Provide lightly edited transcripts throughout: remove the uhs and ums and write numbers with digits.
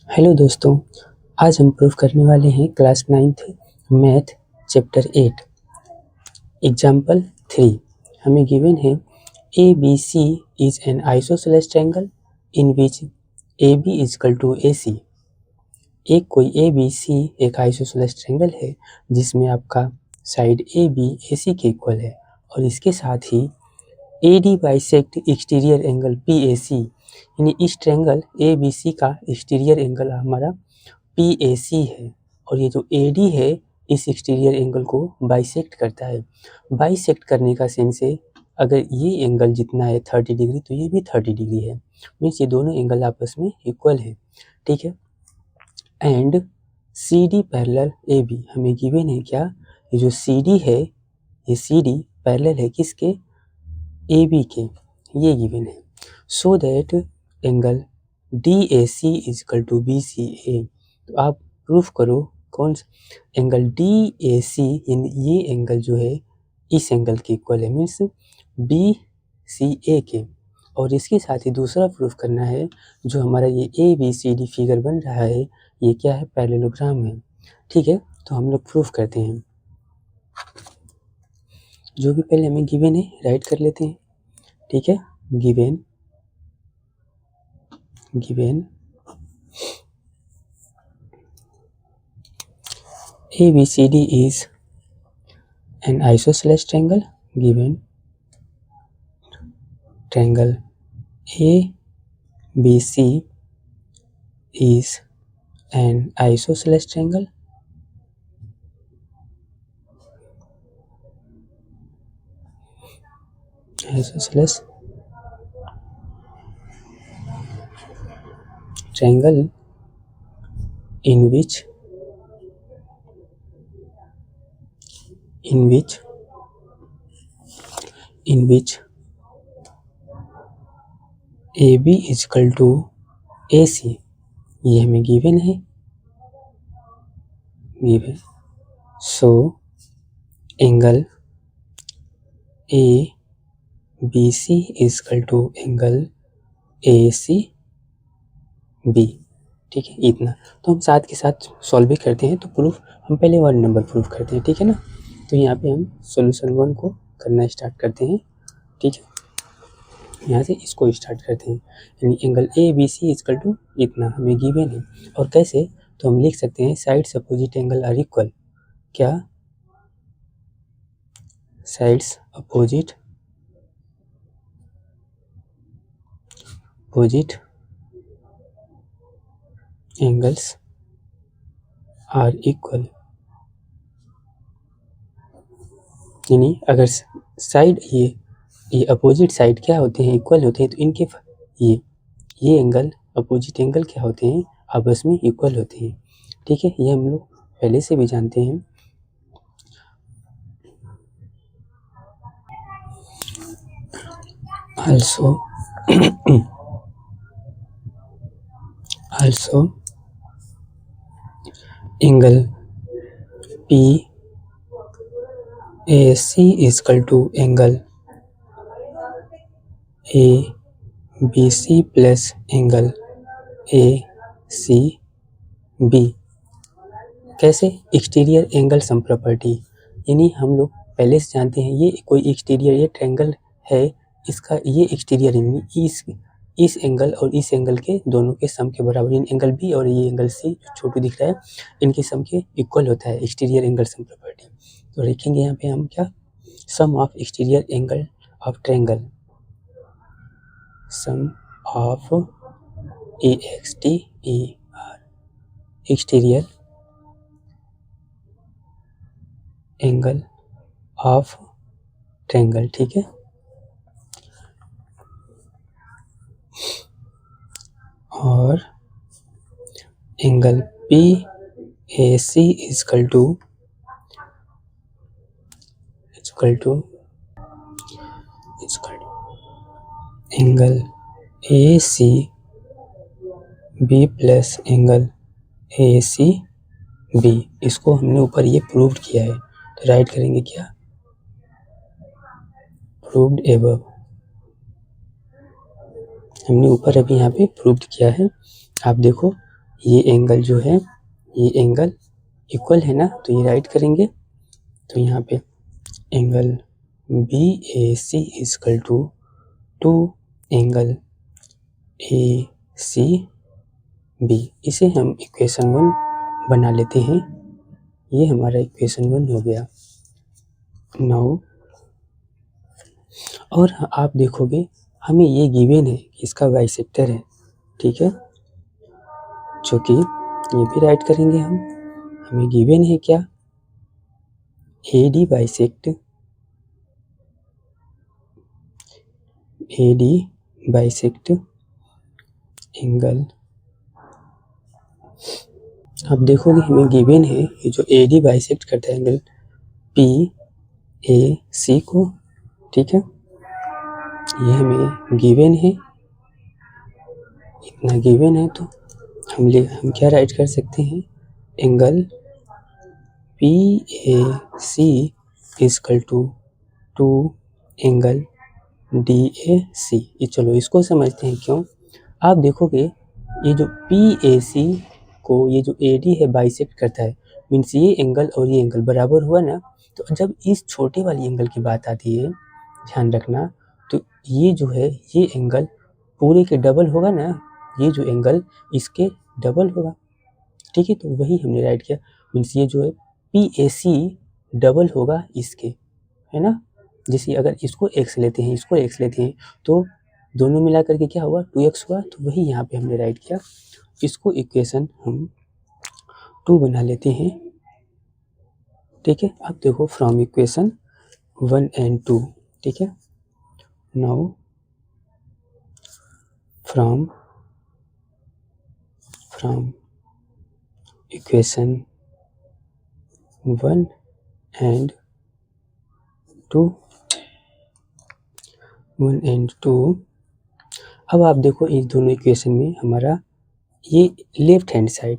Hello दोस्तों, आज हम प्रूफ करने वाले हैं class 9th math chapter 8 example 3। हमें गिवन है A B C is an isosceles triangle in which A B is equal to A C. एक कोई ए बी सी एक आइसोसेलेस ट्रायंगल है जिसमें आपका साइड ए बी ए सी के इक्वल है और इसके साथ ही A D bisect exterior angle P A C, यानी इस ट्रायंगल ए बी सी का एक्सटीरियर एंगल हमारा PAC है और ये जो AD है इस एक्सटीरियर एंगल को बाइसेक्ट करता है। बाइसेक्ट करने का सेंस है अगर ये एंगल जितना है 30 डिग्री तो ये भी 30 डिग्री है, मीन्स ये दोनों एंगल आपस में इक्वल है। ठीक है। एंड CD पैरेलल AB हमें गिवन है क्या, ये जो CD है ये CD पैरेलल है किसके, AB के, ये गिवन है। So that angle DAC is equal to BCA। तो आप प्रूफ करो कौन सा एंगल DAC, यानी ये एंगल जो है इस एंगल के इक्वल है, मीन्स BCA के। और इसके साथ ही दूसरा प्रूफ करना है जो हमारा ये ABCD फिगर बन रहा है ये क्या है, पैरेललोग्राम है। ठीक है, तो हम लोग प्रूफ करते हैं। जो भी पहले हमें गिवन है राइट कर लेते हैं। ठीक है, given ABCD is an isosceles triangle. Given triangle ABC is an isosceles triangle. Isosceles triangle in which AB is equal to AC, ये हमें गिवन है, given. So angle ABC is equal to angle ACB। ठीक है, इतना तो हम साथ के साथ सॉल्व भी करते हैं। तो प्रूफ हम पहले 1 नंबर प्रूफ करते हैं, ठीक है ना। तो यहाँ पे हम सॉल्यूशन 1 को करना स्टार्ट करते हैं। ठीक है, यहाँ से इसको स्टार्ट करते हैं, यानी एंगल ABC इक्वल टू इतना हमें गिवन है। और कैसे, तो हम लिख सकते हैं sides opposite angle are equal. क्या, sides opposite angles are equal, यानी अगर साइड ये अपोजिट साइड क्या होते हैं, इक्वल होते हैं, तो इनके ये एंगल अपोजिट एंगल क्या होते हैं, आपस में इक्वल होते हैं। ठीक है, ये हम लोग पहले से भी जानते हैं। also angle PAC is equal to angle ABC plus angle ACB। कैसे, एक्सटीरियर एंगल सम प्रॉपर्टी, यानी हम लोग पहले से जानते हैं ये कोई एक्सटीरियर ये ट्रायंगल है, इसका ये एक्सटीरियर यानी इस एंगल और इस एंगल के दोनों के सम के बराबर, यानी एंगल बी और ये एंगल सी जो छोटू दिख रहा है इनके सम के इक्वल होता है एक्सटीरियर एंगल सम प्रॉपर्टी। तो लिखेंगे यहाँ पे हम क्या, sum of exterior angle of triangle, sum of EXTER exterior angle of triangle. ठीक है, और angle PAC is equal to angle ACB plus angle ACB। इसको हमने ऊपर ये प्रूव्ड किया है, तो राइट करेंगे क्या, प्रूव्ड एबव। हमने ऊपर अभी यहाँ पे प्रूव्ड किया है, आप देखो ये एंगल जो है, ये एंगल इक्वल है ना, तो ये राइट करेंगे। तो यहाँ पे angle B A C is equal to angle A C B. इसे हम इक्वेशन 1 बना लेते हैं। ये हमारा इक्वेशन 1 हो गया। नाउ और आप देखोगे हमें ये गिवन है, इसका बाइसेक्टर है, ठीक है, जो कि ये भी राइट करेंगे हम। हमें गिवन है क्या, AD बाइसेक्ट एंगल। आप देखोगे हमें गिवन है ये जो AD बाइसेक्ट करता है एंगल PAC को, ठीक है, ये हमें गिवन है, इतना गिवन है। तो हम क्या राइट कर सकते हैं, angle PAC is equal to angle DAC। ये चलो इसको समझते हैं क्यों। आप देखोगे ये जो PAC को ये जो AD है बाइसेक्ट करता है, मीन्स ये एंगल और ये एंगल बराबर हुआ ना। तो जब इस छोटे वाली एंगल की बात आती है, ध्यान रखना, तो ये जो है ये एंगल पूरे के डबल होगा ना, ये जो एंगल इसके डबल होगा, ठीक है। तो वही हमने राइट किया, मीन्स ये जो है PAC डबल होगा इसके, है ना। जैसे अगर इसको x लेते हैं, इसको x लेते हैं, तो दोनों मिला करके क्या हुआ, 2x हुआ। तो वही यहाँ पे हमने राइट किया। इसको इक्वेशन हम 2 बना लेते हैं, ठीक है। अब देखो फ्रॉम इक्वेशन 1 and 2, ठीक है। नाउ फ्रॉम इक्वेशन 1 and 2 अब आप देखो इस दोनों इक्वेशन में हमारा ये लेफ्ट हैंड साइड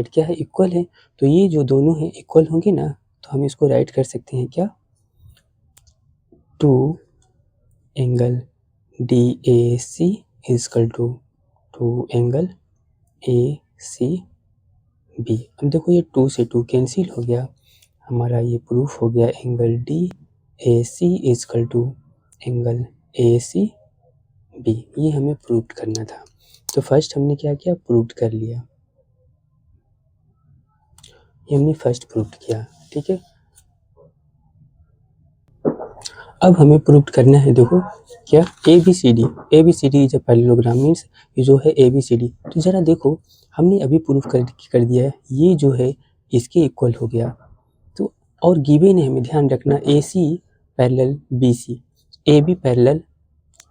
क्या है, इक्वल है। तो ये जो दोनों हैं इक्वल होंगे ना, तो हम इसको राइट कर सकते हैं क्या, 2 angle DAC is equal to angle ACB। अब देखो ये 2 से 2 कैंसिल हो गया, हमारा ये प्रूफ हो गया angle DAC is equal to angle ACB। ये हमें प्रूव करना था। तो फर्स्ट हमने क्या किया, प्रूव कर लिया, ये हमने फर्स्ट प्रूव किया, ठीक है। अब हमें प्रूव करना है, देखो क्या, ABCD is a parallelogram, means ये जो है ABCD। तो जरा देखो हमने अभी प्रूव कर दिया है, ये जो है इसके इक्वल हो गया। तो और गिवन है, हमें ध्यान रखना, AC parallel BC, AB parallel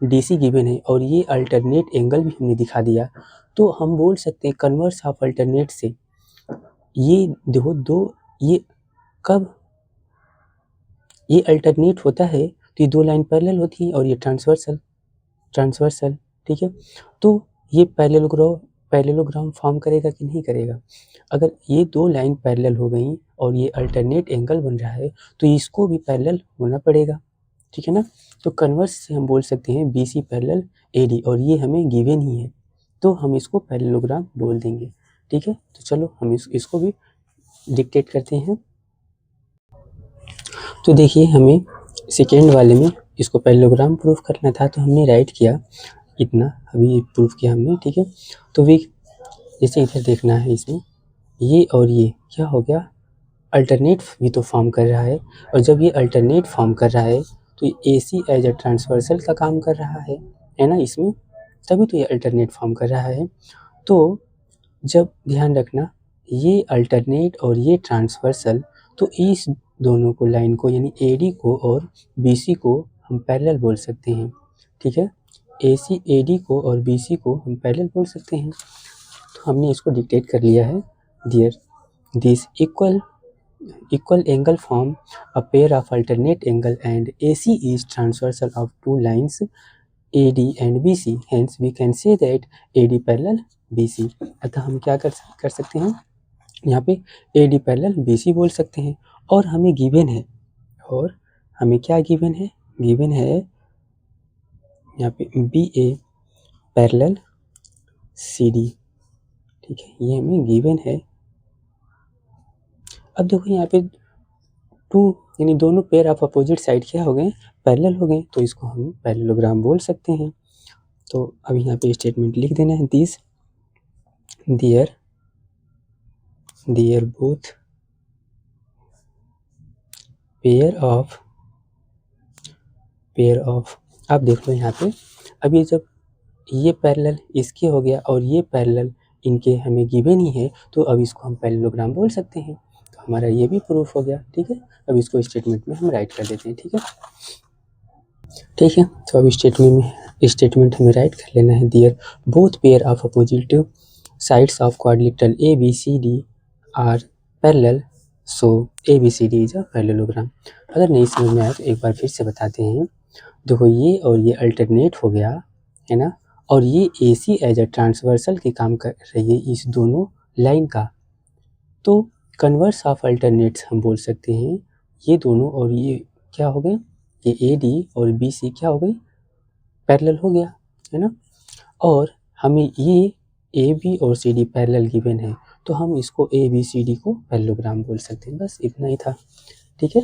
DC given है, और ये अल्टरनेट एंगल भी हमने दिखा दिया। तो हम बोल सकते हैं कन्वर्स ऑफ अल्टरनेट से, ये देखो ये कब ये अल्टरनेट होता है, तो ये 2 लाइन पैरेलल होती है और ये ट्रांसवर्सल, ठीक है। तो ये पैरेललोग्राम फॉर्म करेगा कि नहीं करेगा। अगर ये 2 लाइन पैरेलल हो गई और ये अल्टरनेट एंगल बन रहा है, तो इसको भी पैरेलल होना पड़ेगा, ठीक है ना। तो कन्वर्स से हम बोल सकते हैं BC पैरेलल AD, और ये हमें गिवन ही है, तो हम इसको पैरेललोग्राम बोल देंगे, ठीक है। तो चलो हम इसको भी डिक्टेट करते हैं। तो देखिए हमें सेकेंड वाले में इसको पैरेललोग्राम प्रूफ करना था, तो हमने राइट किया इतना, अभी प्रूफ किया हमने, ठीक है। तो वी जैसे इधर देखना है, इसमें ये और ये क्या हो गया, अल्टरनेट भी तो फॉर्म कर रहा है, और जब ये अल्टरनेट फॉर्म कर रहा है तो ये AC एज अ ट्रांसवर्सल का काम कर रहा है ना इसमें, तभी तो ये अल्टरनेट फॉर्म कर रहा है। तो जब ध्यान रखना, ये अल्टरनेट और ये ट्रांसवर्सल, तो इस दोनों को लाइन को यानी AD को और BC को हम पैरेलल बोल सकते हैं, ठीक है। AC AD को और BC को हम पैरेलल बोल सकते हैं। तो हमने इसको डिक्टेट कर लिया है, there this equal angle form a pair of alternate angle and AC is transversal of 2 lines AD and BC, hence we can say that AD parallel BC। अतः हम क्या कर सकते हैं, यहाँ पे AD पैरेलल BC बोल सकते हैं। और हमें गिवन है, और हमें क्या गिवन है, गिवन है यहाँ पे BA पैरेलल CD, ठीक है, ये हमें गिवन है। अब देखो यहाँ पे टू यानी दोनों पेयर ऑफ अपोजिट साइड क्या हो गए, पैरेलल हो गए, तो इसको हम पैरेललोग्राम बोल सकते हैं। तो अब यहाँ पे स्टेटमेंट लिख देना है, this there both pair of अब देख लो यहाँ पे, अब ये जब ये पैरेलल इसके हो गया और ये पैरेलल इनके हमें गिवन ही है, तो अब इसको हम पैरेललोग्राम बोल सकते हैं। तो हमारा ये भी प्रूफ हो गया। ठीक है, अब इसको स्टेटमेंट में हम राइट कर देते हैं। ठीक है, तो अब स्टेटमेंट हमें राइट कर लेना है, there both pair of opposite sides of quadrilateral ABCD are parallel, so ABCD is a parallelogram. अगर नहीं समझ में आया तो एक बार फिर से बताते हैं। देखो ये और ये अल्टरनेट हो गया है ना, और ये AC एज अ ट्रांसवर्सल के काम कर रही है इस दोनों लाइन का, तो कन्वर्स ऑफ अल्टरनेट्स हम बोल सकते हैं। ये दोनों और ये क्या हो गए, ये AD और BC क्या हो गई, पैरेलल हो गया है ना, और हमें ये AB और CD पैरेलल गिवन है, तो हम इसको ABCD को पैरेललोग्राम बोल सकते हैं। बस इतना ही था। ठीक है।